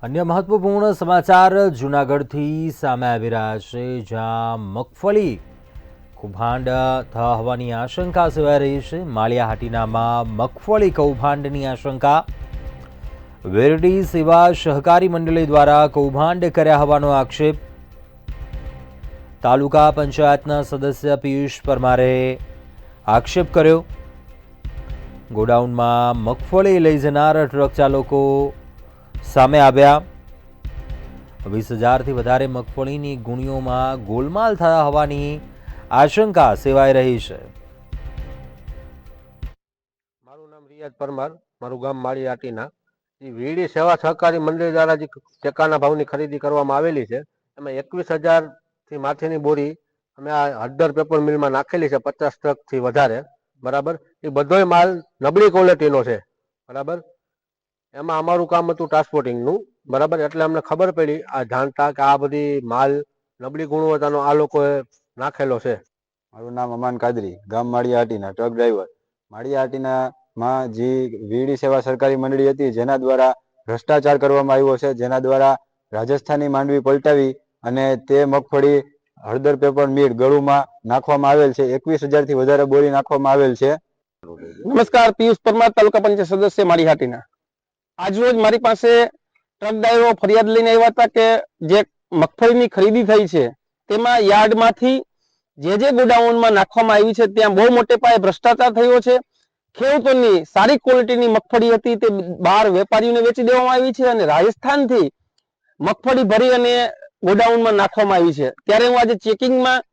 अन्य महत्वपूर्ण समाचार जूनागढ़थी सामे आवी रह्या छे, ज्यां मगफળી કૌભાંડ થવા હોવાની આશંકા સેવાઈ રહી છે। માળિયાહાટીનામાં મગફળી કૌભાંડની આશંકા। વેરડી સેવા સહકારી મંડળી દ્વારા કૌભાંડ કર્યા હોવાનો આક્ષેપ। તાલુકા પંચાયતના સદસ્ય પિયુષ પરમારે આક્ષેપ કર્યો। ગોડાઉનમાં મગફળી લઈ જનાર ટ્રક ચાલકો સામે આવ્યા। 20,000થી વધારે મગફળીની ગુણીઓમાં ગોલમાલ થયા હોવાની આશંકા સેવાઈ રહી છે। મારું નામ રિયાઝ પરમાર, મારું ગામ માળિયાહાટીના। વીડી સેવા સહકારી મંડળી દ્વારા જે ટેકાના ભાવની ખરીદી કરવામાં આવેલી છે, એમાં 21,000થી માથેની બોરી અમે આ હળદર પેપર મિલમાં નાખેલી છે, 50 ટ્રકથી વધારે, બરાબર। એ બધોય માલ નબળી ક્વોલિટીનો છે, બરાબર। એમાં અમારું કામ હતું ટ્રાન્સપોર્ટિંગનું, બરાબર। એટલે અમને ખબર પડી આ જાણતા કે આ બધી માલ નબળી ગુણવત્તાનો આ લોકોએ નાખેલો છે। મારું નામ અમાન કાદરી, ગામ માળિયાહાટીના, ટ્રક ડ્રાઈવર। માળિયાહાટીનામાં જે વીડી સેવા સરકારી મંડળી હતી, જેના દ્વારા ભ્રષ્ટાચાર કરવામાં આવ્યો છે, જેના દ્વારા રાજસ્થાની માંડવી પલટાવી અને તે મગફળી હળદર પેપર મિલ ગળુમાં નાખવામાં આવેલ છે। 21,000થી વધારે બોરી નાખવામાં આવેલ છે। નમસ્કાર, પિયુષ પરમાર, તાલુકા પંચાયત સદસ્ય માળિયાહાટીના। આજરોજ મારી પાસે ટ્રક ડ્રાઈવરો ફરિયાદ લઈને આવ્યા હતા કે જે મગફળીની ખરીદી થઈ છે તેમાં યાર્ડમાંથી જે ગોડાઉનમાં નાખવામાં આવી છે ત્યાં બહુ મોટે પાયે ભ્રષ્ટાચાર થયો છે। ખેડૂતોની સારી ક્વોલિટીની મગફળી હતી તે બહાર વેપારીઓને વેચી દેવામાં આવી છે અને રાજસ્થાનથી મગફળી ભરી અને ગોડાઉનમાં નાખવામાં આવી છે। ત્યારે હું આજે ચેકિંગમાં